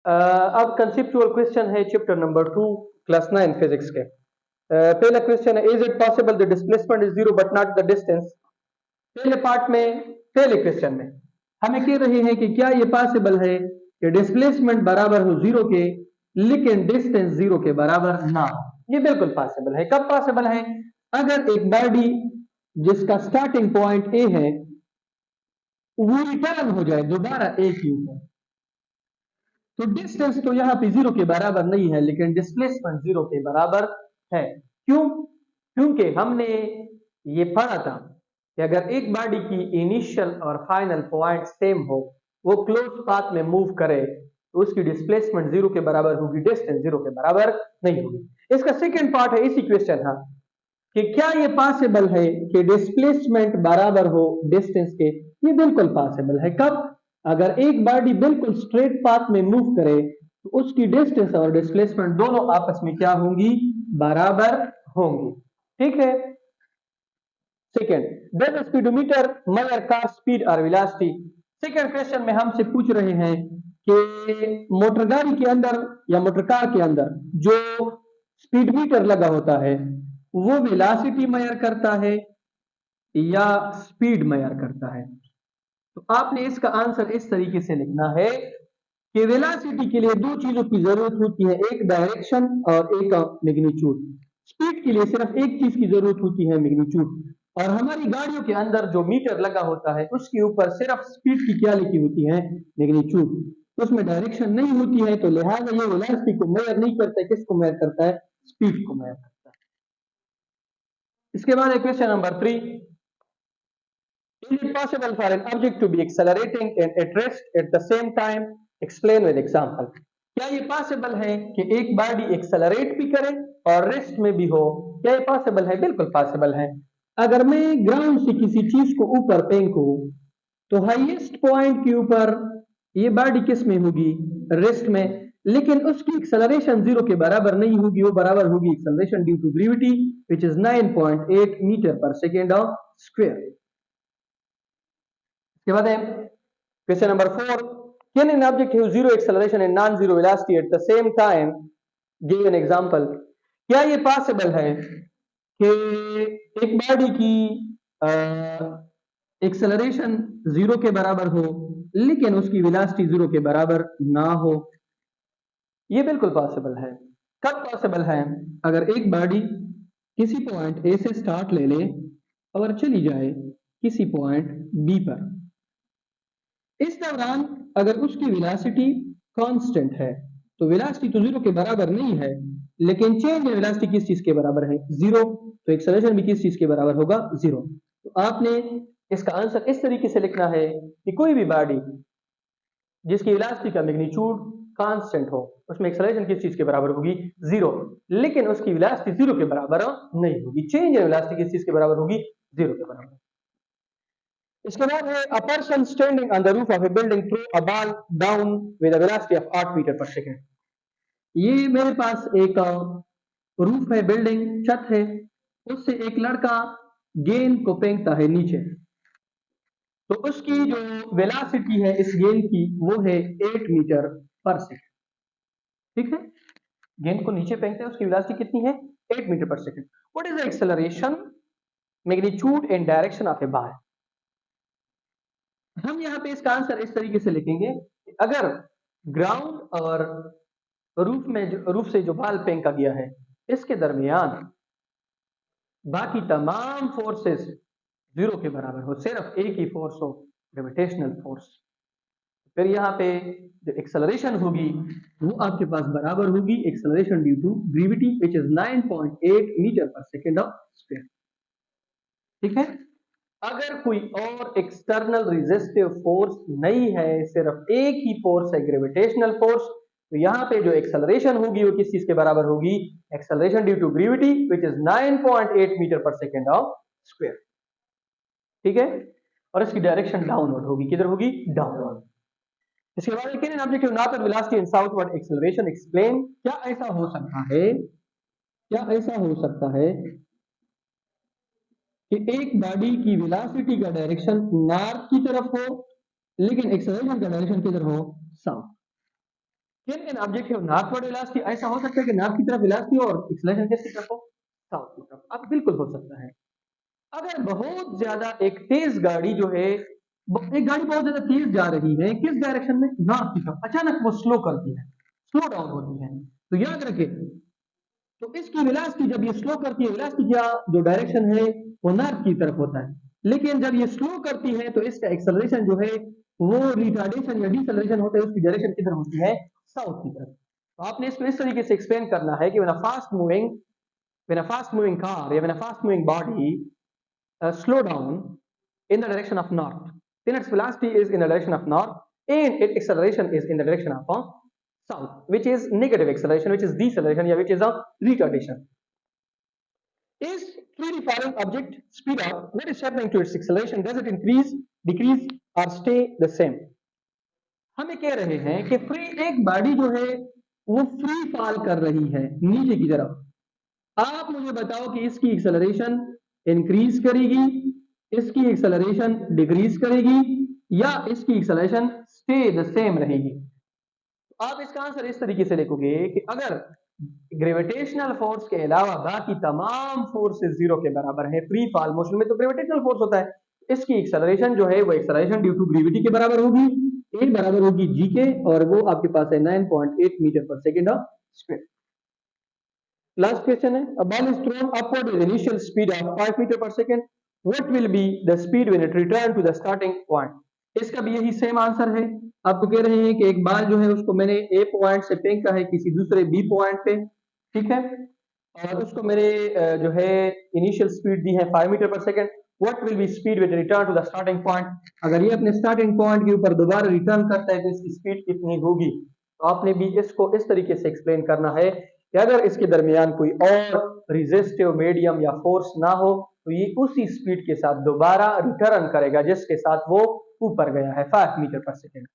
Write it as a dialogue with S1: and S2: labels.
S1: अब conceptual question है chapter number 2 class 9 physics के। पहला क्वेश्चन है, is it possible the displacement is zero but not the distance. पहले पार्ट में, पहले क्वेश्चन में हमें कह रहे हैं कि क्या ये पॉसिबल है कि डिस्प्लेसमेंट बराबर हो जीरो के लेकिन डिस्टेंस जीरो के बराबर ना हो। ये बिल्कुल पॉसिबल है। कब पॉसिबल है? अगर एक बॉडी जिसका स्टार्टिंग पॉइंट ए है वो रिटर्न हो जाए दोबारा ए की ऊपर, तो डिस्टेंस तो यहाँ पे जीरो के बराबर नहीं है लेकिन डिस्प्लेसमेंट जीरो के बराबर है। क्यों? क्योंकि हमने ये पढ़ा था कि अगर एक बॉडी की इनिशियल और फाइनल पॉइंट सेम हो, वो क्लोज पाथ में मूव करे, तो उसकी डिस्प्लेसमेंट जीरो के बराबर होगी, डिस्टेंस जीरो के बराबर नहीं होगी। इसका सेकंड पार्ट है इसी क्वेश्चन का कि क्या ये पॉसिबल है कि डिस्प्लेसमेंट बराबर हो डिस्टेंस के। ये बिल्कुल पॉसिबल है। कब? अगर एक बॉडी बिल्कुल स्ट्रेट पाथ में मूव करे तो उसकी डिस्टेंस और डिस्प्लेसमेंट दोनों आपस में क्या होंगी? बराबर होंगी। ठीक है। Second, does speedometer measure car speed और वेलोसिटी। सेकंड क्वेश्चन में हमसे पूछ रहे हैं कि मोटर गाड़ी के अंदर या मोटर कार के अंदर जो स्पीडमीटर लगा होता है वो वेलोसिटी मेजर करता है या स्पीड मेजर करता है। तो आपने इसका आंसर इस तरीके से लिखना है कि वेलोसिटी के लिए दो चीजों की जरूरत होती है, एक डायरेक्शन और एक मैग्नीट्यूड। स्पीड के लिए सिर्फ एक चीज की जरूरत होती है, मैग्नीट्यूड। और हमारी गाड़ियों के अंदर जो मीटर लगा होता है उसके ऊपर सिर्फ स्पीड की क्या लिखी होती है? मैग्नीट्यूड। उसमें डायरेक्शन नहीं होती है, तो लिहाजा ये वेलोसिटी को मेजर नहीं करता है। किसको मेजर करता है? स्पीड को मेजर करता है। इसके बाद question number 3, is it possible for an object to be accelerating and at rest at the same time? Explain with example. क्या ये पॉसिबल है कि एक बॉडी एक्सेलरेट भी करे और रेस्ट में भी हो? क्या ये पॉसिबल है? बिल्कुल पॉसिबल है। अगर मैं ग्राउंड से किसी चीज को ऊपर फेंकूं तो हाईएस्ट पॉइंट के ऊपर ये बॉडी किस में होगी? रेस्ट में। लेकिन उसकी एक्सेलरेशन जीरो के बराबर नहीं होगी, वो बराबर होगी acceleration due to gravity which is 9.8 metre per second of square. इसके बाद है question number 4, can an object have zero acceleration and non zero velocity at the same time? Give an example. क्या ये पॉसिबल है कि एक body की acceleration zero के बराबर हो लेकिन उसकी वेलोसिटी जीरो के बराबर ना हो? ये बिल्कुल पॉसिबल है। कब पॉसिबल है? अगर एक बॉडी किसी पॉइंट ए से स्टार्ट ले ले और चली जाए किसी पॉइंट बी पर, इस दौरान अगर उसकी वेलोसिटी कांस्टेंट है, तो वेलोसिटी तो जीरो के बराबर नहीं है लेकिन चेंज इन वेलोसिटी किस चीज के बराबर है? जीरो। तो एक्सेलरेशन भी किस चीज के बराबर होगा? जीरो। तो आपने इसका आंसर इस तरीके से लिखना है कि कोई भी बॉडी जिसकी वेलोसिटी का मैग्नीट्यूड कांस्टेंट हो उसमें एक्सेलरेशन किस चीज के बराबर होगी? जीरो। लेकिन उसकी वेलोसिटी जीरो के बराबर नहीं होगी। चेंज इन वेलोसिटी किस चीज के बराबर होगी? जीरो के बराबर। इसके बाद है, a person standing on the roof of a building threw a ball down with a velocity of 8 metre per second. ये मेरे पास एक रूफ है, बिल्डिंग, छत है, उससे एक लड़का गेंद को फेंकता है नीचे, तो उसकी जो वेलोसिटी है इस गेंद की वो है 8 मीटर पर सेकेंड। ठीक है, गेंद को नीचे फेंकते हैं, उसकी वेलोसिटी कितनी है? 8 metre per second. What is the acceleration, magnitude and direction of A ball? हम यहाँ पे इसका आंसर इस तरीके से लिखेंगे कि अगर ग्राउंड और रूफ से जो बॉल फेंका गया है इसके दरमियान बाकी तमाम फोर्सेस जीरो के बराबर हो, सिर्फ एक ही फोर्स हो, ग्रेविटेशनल फोर्स, फिर यहाँ पे जो एक्सेलरेशन होगी वो आपके पास बराबर होगी acceleration due to gravity which is 9.8 metre per second of square. ठीक है। अगर कोई और एक्सटर्नल रेजिस्टिव फोर्स नहीं है, सिर्फ एक ही फोर्स है, ग्रेविटेशनल फोर्स, तो यहाँ पे जो एक्सेलरेशन होगी वो किस चीज के बराबर होगी? Acceleration due to gravity which is 9.8 metre per second of square. ठीक है। और इसकी डायरेक्शन डाउनवर्ड होगी। किधर होगी? डाउनवर्ड। इसके बाद can an object have north velocity and southward acceleration? Explain. क्या ऐसा हो सकता है, क्या ऐसा हो सकता है कि एक बॉडी की वेलोसिटी का डायरेक्शन नॉर्थ की तरफ हो लेकिन एक्सेलरेशन का डायरेक्शन किधर हो? South. Can an object have northward velocity, ऐसा हो सकता है कि नॉर्थ की तरफ वेलोसिटी और एक्सेलरेशन किसकी तरफ हो, साउथ की तरफ। अब बिल्कुल हो सकता है। अगर बहुत ज्यादा एक तेज गाड़ी जो है, एक गाड़ी बहुत ज्यादा तेज जा रही है किस डायरेक्शन में, नॉर्थ की तरफ, अचानक वो स्लो करती है, स्लो डाउन होती है, तो याद रखें, तो इसकी वेलोसिटी जब ये स्लो करती है, वेलोसिटी क्या जो डायरेक्शन है वो नॉर्थ की तरफ होता है, लेकिन जब ये स्लो करती है तो इसका एक्सेलरेशन जो है वो रिटार्डेशन या डिसेलरेशन होता है, उसकी डायरेक्शन किधर होती है, साउथ की तरफ। तो आपने इसको इस तरीके से एक्सप्लेन करना है कि when a fast moving car या when a fast moving body slow down in the direction of north, then its velocity is in the direction of north and its acceleration is in the direction of south, which is negative acceleration, which is deceleration, yeah, which is a retardation. Is freely falling object speed up? What is happening to its acceleration? Does it increase, decrease, or stay the same? हमें कह रहे हैं कि free एक body जो है वो free fall कर रही है नीचे की तरफ। आप मुझे बताओ कि इसकी एक्सेलरेशन इंक्रीज करेगी, इसकी एक्सेलरेशन डिक्रीज करेगी, या इसकी एक्सेलरेशन स्टे द सेम रहेगी। आप इसका आंसर इस तरीके से लिखोगे कि अगर ग्रेविटेशनल फोर्स के अलावा बाकी तमाम फोर्सेस जीरो के बराबर है फ्री फॉल मोशन में, तो ग्रेविटेशनल फोर्स होता है, इसकी एक्सेलरेशन जो है वो एक्सेलरेशन ड्यू टू ग्रेविटी के बराबर होगी, ए बराबर होगी जी के, और वो आपके पास है 9.8 metre per second square. Last question है, a ball is thrown upward with initial speed of 5 metre per second, what will be the speed when it return to the starting point? इसका भी यही सेम आंसर है। आपको कह रहे हैं कि एक बाल जो है उसको मैंने ए पॉइंट से फेंका है किसी दूसरे बी पॉइंट पे, ठीक है, और उसको मैंने जो है इनिशियल स्पीड दी है 5 metre per second, what will be speed when return to the starting point? अगर ये अपने स्टार्टिंग पॉइंट के ऊपर दोबारा रिटर्न करता है तो इसकी स्पीड कितनी होगी? तो आपने भी इसको इस तरीके से एक्सप्लेन करना है कि अगर इसके दरमियान कोई और रेजिस्टिव मीडियम या फोर्स ना हो तो ये उसी स्पीड के साथ दोबारा रिटर्न करेगा जिसके साथ वो ऊपर गया है 5 मीटर पर सेकेंड।